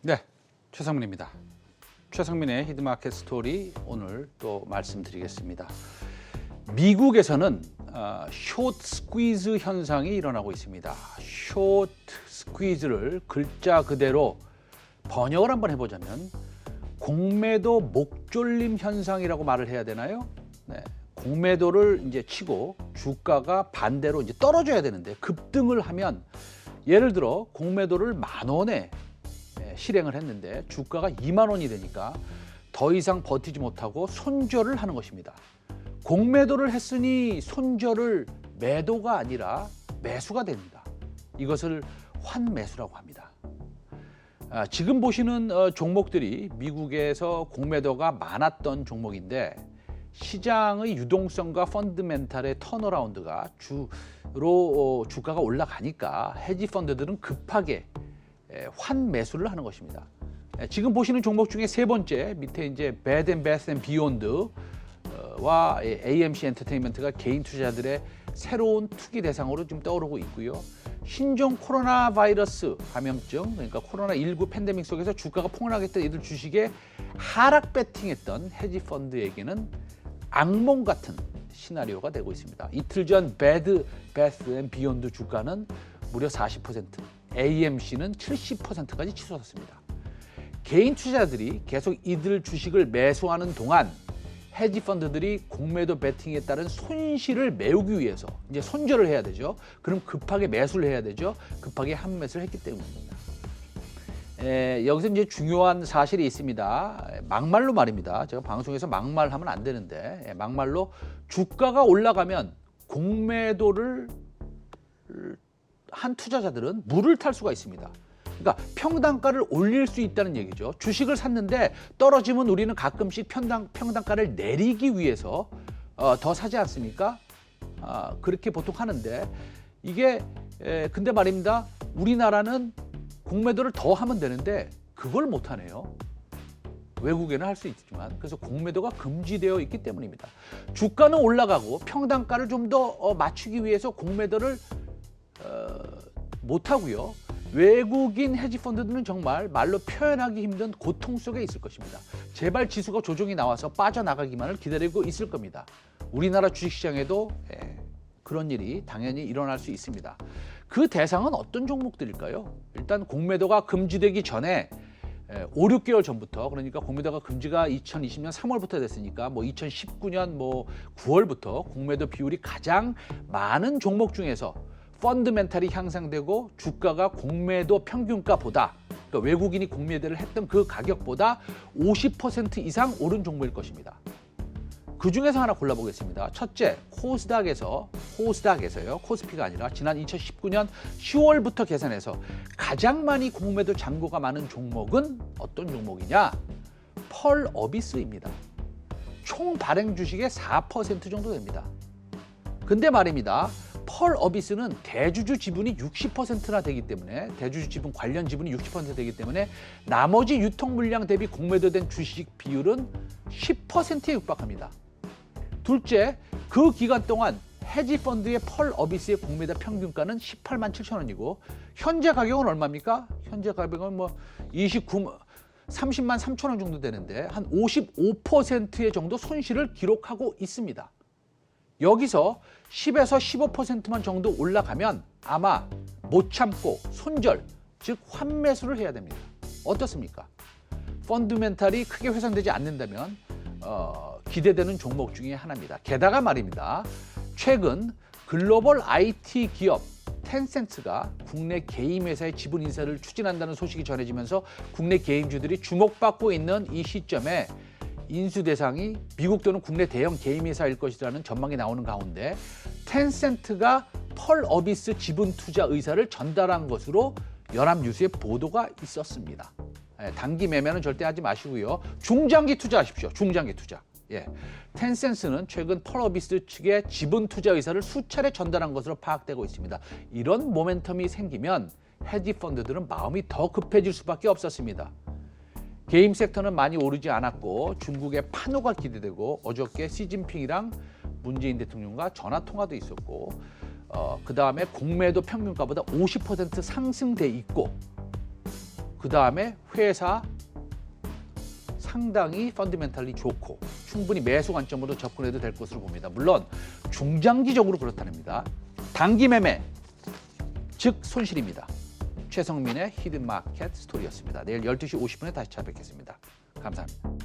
네, 최성민입니다. 최성민의 히트마켓 스토리 오늘 또 말씀드리겠습니다. 미국에서는 숏 스퀴즈 현상이 일어나고 있습니다. 숏 스퀴즈를 글자 그대로 번역을 한번 해보자면 공매도 목졸림 현상이라고 말을 해야 되나요? 네, 공매도를 이제 치고 주가가 반대로 이제 떨어져야 되는데 급등을 하면 예를 들어 공매도를 10,000원에 실행을 했는데 주가가 20,000원이 되니까 더 이상 버티지 못하고 손절을 하는 것입니다. 공매도를 했으니 손절을 매도가 아니라 매수가 됩니다. 이것을 환매수라고 합니다. 지금 보시는 종목들이 미국에서 공매도가 많았던 종목인데 시장의 유동성과 펀드멘탈의 턴어라운드가 주로 주가가 올라가니까 헤지 펀드들은 급하게 환매수를 하는 것입니다. 지금 보시는 종목 중에 세 번째 밑에 이제 Bed & Bath & Beyond와 AMC 엔터테인먼트가 개인 투자자들의 새로운 투기 대상으로 지금 떠오르고 있고요. 신종 코로나 바이러스 감염증, 그러니까 코로나19 팬데믹 속에서 주가가 폭락했던 이들 주식에 하락 배팅했던 헤지 펀드에게는 악몽 같은 시나리오가 되고 있습니다. 이틀 전 Bed Bath & Beyond 주가는 무려 40%, AMC는 70%까지 치솟았습니다. 개인 투자자들이 계속 이들 주식을 매수하는 동안 헤지 펀드들이 공매도 베팅에 따른 손실을 메우기 위해서 이제 손절을 해야 되죠. 그럼 급하게 매수를 해야 되죠. 급하게 환매수를 했기 때문입니다. 여기서 이제 중요한 사실이 있습니다. 막말로 말입니다. 제가 방송에서 막말하면 안 되는데 막말로 주가가 올라가면 공매도를 한 투자자들은 물을 탈 수가 있습니다. 그러니까 평단가를 올릴 수 있다는 얘기죠. 주식을 샀는데 떨어지면 우리는 가끔씩 평단가를 내리기 위해서 더 사지 않습니까? 그렇게 보통 하는데 이게 근데 말입니다. 우리나라는 공매도를 더 하면 되는데 그걸 못 하네요. 외국에는 할 수 있지만 그래서 공매도가 금지되어 있기 때문입니다. 주가는 올라가고 평단가를 좀 더 맞추기 위해서 공매도를 못 하고요. 외국인 헤지 펀드들은 정말 말로 표현하기 힘든 고통 속에 있을 것입니다. 제발 지수가 조정이 나와서 빠져나가기만을 기다리고 있을 겁니다. 우리나라 주식시장에도 그런 일이 당연히 일어날 수 있습니다. 그 대상은 어떤 종목들일까요? 일단 공매도가 금지되기 전에 5, 6개월 전부터, 그러니까 공매도가 금지가 2020년 3월부터 됐으니까 2019년 9월부터 공매도 비율이 가장 많은 종목 중에서 펀드멘탈이 향상되고 주가가 공매도 평균가보다, 그러니까 외국인이 공매도를 했던 그 가격보다 50% 이상 오른 종목일 것입니다. 그 중에서 하나 골라보겠습니다. 첫째, 코스닥에서요. 코스피가 아니라 지난 2019년 10월부터 계산해서 가장 많이 공매도 잔고가 많은 종목은 어떤 종목이냐? 펄어비스입니다. 총 발행 주식의 4% 정도 됩니다. 근데 말입니다. 펄어비스는 대주주 지분이 60%나 되기 때문에 대주주 지분 관련 지분이 60% 되기 때문에 나머지 유통 물량 대비 공매도된 주식 비율은 10%에 육박합니다. 둘째, 그 기간 동안 헤지 펀드의 펄어비스의 공매도 평균가는 18만 7천 원이고 현재 가격은 얼마입니까? 현재 가격은 30만 3천 원 정도 되는데 한 55%의 정도 손실을 기록하고 있습니다. 여기서 10에서 15%만 정도 올라가면 아마 못 참고 손절, 즉 환매수를 해야 됩니다. 어떻습니까? 펀드멘탈이 크게 훼손되지 않는다면 기대되는 종목 중에 하나입니다. 게다가 말입니다. 최근 글로벌 IT 기업 텐센트가 국내 게임 회사의 지분 인사를 추진한다는 소식이 전해지면서 국내 게임주들이 주목받고 있는 이 시점에 인수 대상이 미국 또는 국내 대형 게임 회사일 것이라는 전망이 나오는 가운데 텐센트가 펄어비스 지분 투자 의사를 전달한 것으로 연합뉴스의 보도가 있었습니다. 단기 매매는 절대 하지 마시고요. 중장기 투자하십시오. 중장기 투자. 텐센스는 최근 펄어비스 측의 지분 투자 의사를 수차례 전달한 것으로 파악되고 있습니다. 이런 모멘텀이 생기면 헤지 펀드들은 마음이 더 급해질 수밖에 없었습니다. 게임 섹터는 많이 오르지 않았고 중국의 판호가 기대되고 어저께 시진핑이랑 문재인 대통령과 전화 통화도 있었고 그 다음에 공매도 평균가보다 50% 상승돼 있고 그 다음에 회사 상당히 펀더멘탈리 좋고 충분히 매수 관점으로 접근해도 될 것으로 봅니다. 물론 중장기적으로 그렇다는니다. 단기 매매, 즉 손실입니다. 최성민의 히든마켓 스토리였습니다. 내일 12시 50분에 다시 찾아뵙겠습니다. 감사합니다.